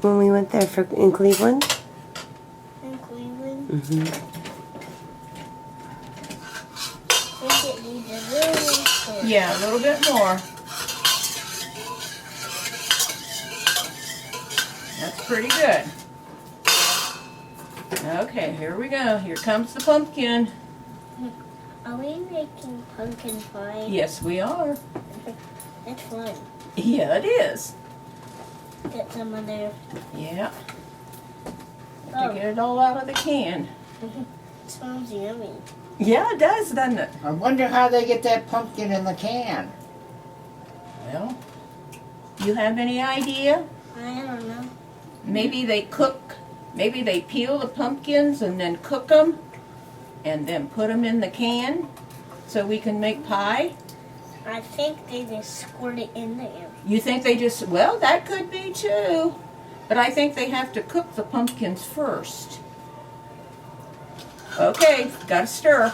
when we went there in Cleveland? In Cleveland? Mm-hmm. I think it needs a little more. Yeah, a little bit more. That's pretty good. Okay, here we go. Here comes the pumpkin. Are we making pumpkin pie? Yes, we are. That's fun. Yeah, it is. Get some of there. Yeah. Oh. To get it all out of the can. It smells yummy. Yeah, it does, doesn't it? I wonder how they get that pumpkin in the can. Well, you have any idea? I don't know. Maybe they peel the pumpkins and then cook them and then put them in the can so we can make pie. I think they just squirt it in there. You think they just, well, that could be too. But I think they have to cook the pumpkins first. Okay, gotta stir.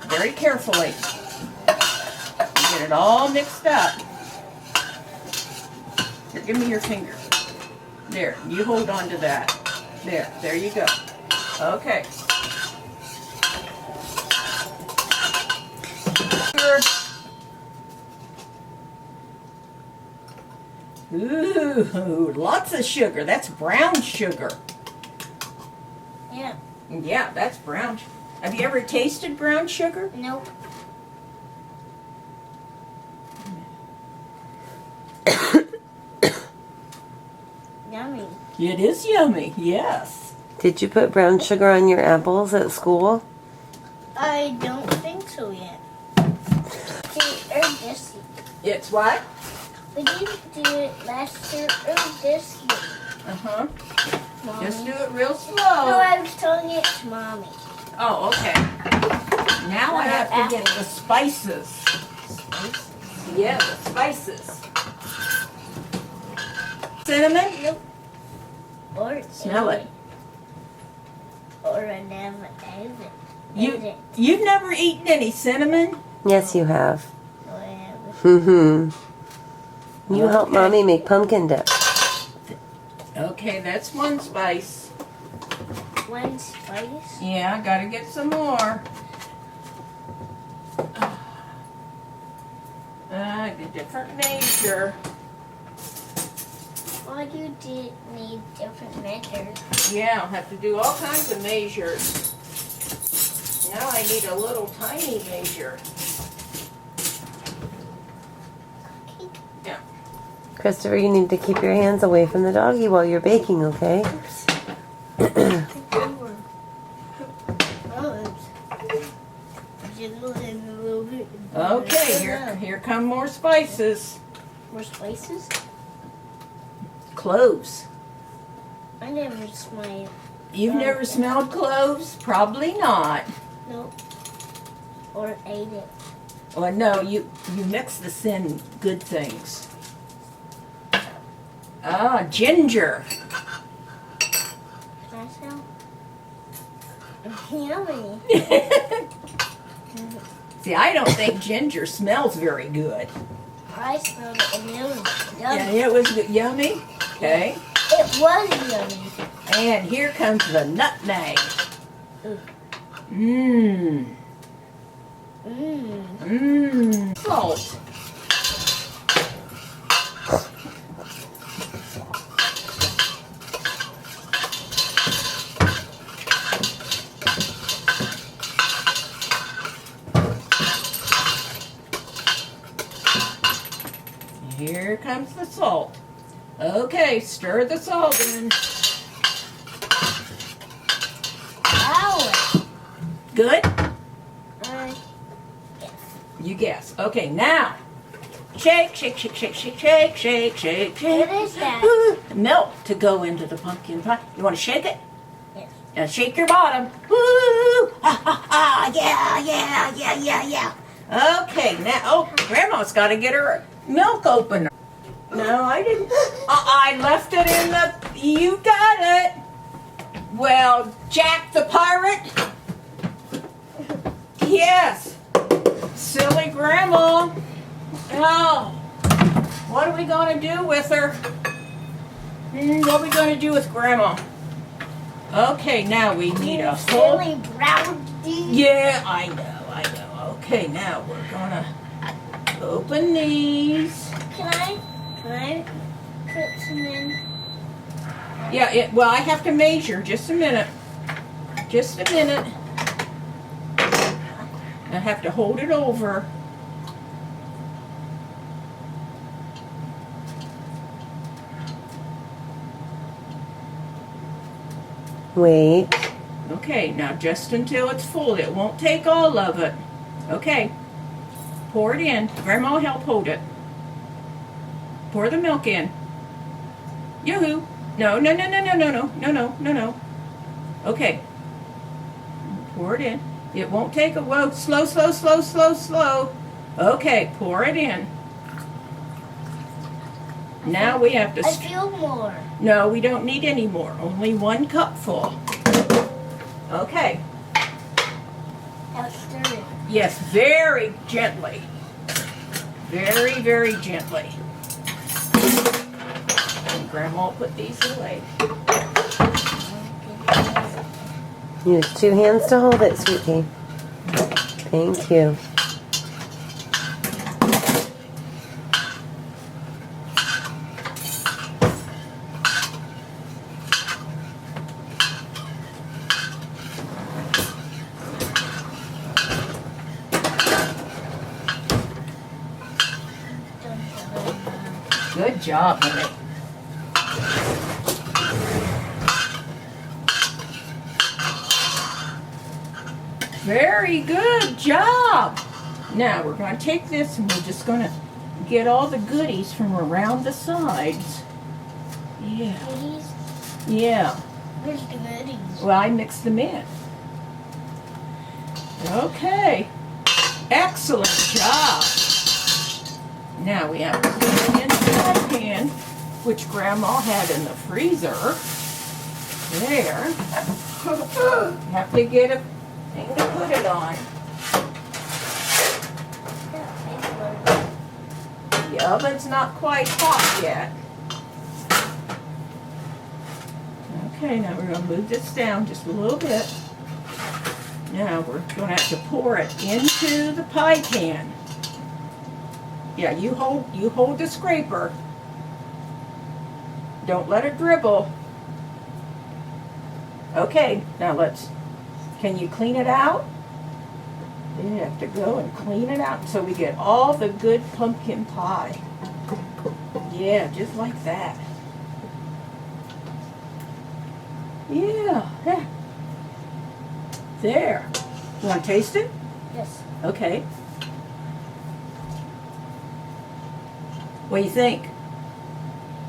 Very carefully. Get it all mixed up. Here, give me your finger. There, you hold on to that. There you go. Okay. Ooh, lots of sugar. That's brown sugar. Yeah. Yeah, that's brown. Have you ever tasted brown sugar? Nope. Yummy. It is yummy, yes. Did you put brown sugar on your apples at school? I don't think so yet. See, or this year. It's what? We didn't do it last year or this year. Uh-huh. Mommy. Just do it real slow. No, I was telling it to Mommy. Oh, okay. Now I have to get the spices. Yeah, the spices. Cinnamon? Nope. Or Smell it. Or I never ate it. You've never eaten any cinnamon? Yes, you have. No, I haven't. Mm-hmm. You help Okay. Mommy make pumpkin dip. Okay, that's one spice. One spice. Yeah, I gotta get some more. A different measure. Why do you need different measures? Yeah, I'll have to do all kinds of measures. Now I need a little tiny measure. Yeah. Christopher, you need to keep your hands away from the doggy while you're baking, okay? Okay, here come more spices. More spices? Cloves. I never smelled. You've never smelled cloves? Probably not. Nope. Or ate it. Well, no, you mix this in good things. Ah, ginger. Can I smell? Yummy. See, I don't think ginger smells very good. I smelled it and it was Yeah, yummy. it was good. Yummy. Okay. It was yummy. And here comes the nutmeg. Ooh. Mmm. Mmm. Mmm. Salt. Here comes the salt. Okay, stir the salt in. Ow. Good? Yes. You guess. Okay, now. Shake, shake, shake, shake, shake, shake, shake, shake, shake. What is that? Milk to go into the pumpkin pie. You want to shake it? Yes. Now shake your bottom. Woo! Ha ha ha! Yeah, yeah, yeah, yeah, yeah. Okay, now, oh, Grandma's got to get her milk opener. No, I didn't. I left it in the. You got it. Well, Jack the pirate. Yes. Silly Grandma. Oh, what are we going to do with her? What are we going to do with Grandma? Okay, now we need a whole... Silly brownie. Yeah, I know. Okay, now we're gonna open these. Can I put some in? Yeah, well, I have to measure. Just a minute. I have to hold it over. Wait. Okay, now just until it's full. It won't take all of it. Okay. Pour it in. Grandma will help hold it. Pour the milk in. Yoo-hoo. No. Okay. Pour it in. It won't take a whoa. Slow. Okay, pour it in. Now we have to... I feel more. No, we don't need any more. Only 1 cup full. Okay. Now stir it. Yes, very gently. Very, very gently. And Grandma will put these away. Use 2 hands to hold it, sweetie. Thank you. Good job, honey. Very good job. Now we're going to take this and we're just going to get all the goodies from around the sides. Yeah. Goodies? Yeah. Where's the goodies? Well, I mixed them in. Okay. Excellent job. Now we have to put it in the fry pan, which Grandma had in the freezer. There. Have to get a thing to put it on. The oven's not quite hot yet. Okay, now we're going to move this down just a little bit. Now we're going to have to pour it into the pie pan. Yeah, you hold the scraper. Don't let it dribble. Okay, now can you clean it out? You have to go and clean it out so we get all the good pumpkin pie. Yeah, just like that. Yeah. There. You want to taste it? Yes. Okay. What do you think?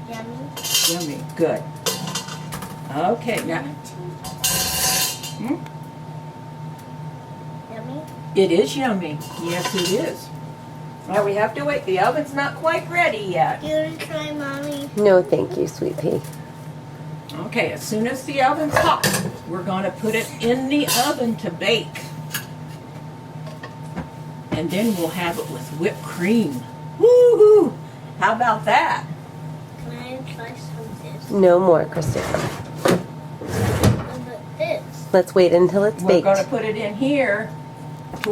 Yummy. Yummy. Good. Okay, now. Yummy. It is yummy. Yes, it is. Now we have to wait. The oven's not quite ready yet. You want to try, Mommy? No, thank you, sweet pea. Okay, as soon as the oven's hot, we're going to put it in the oven to bake. And then we'll have it with whipped cream. Woo-hoo! How about that? Can I try some of this? No more, Christopher. What about this? Let's wait until it's We're baked. going to put it in here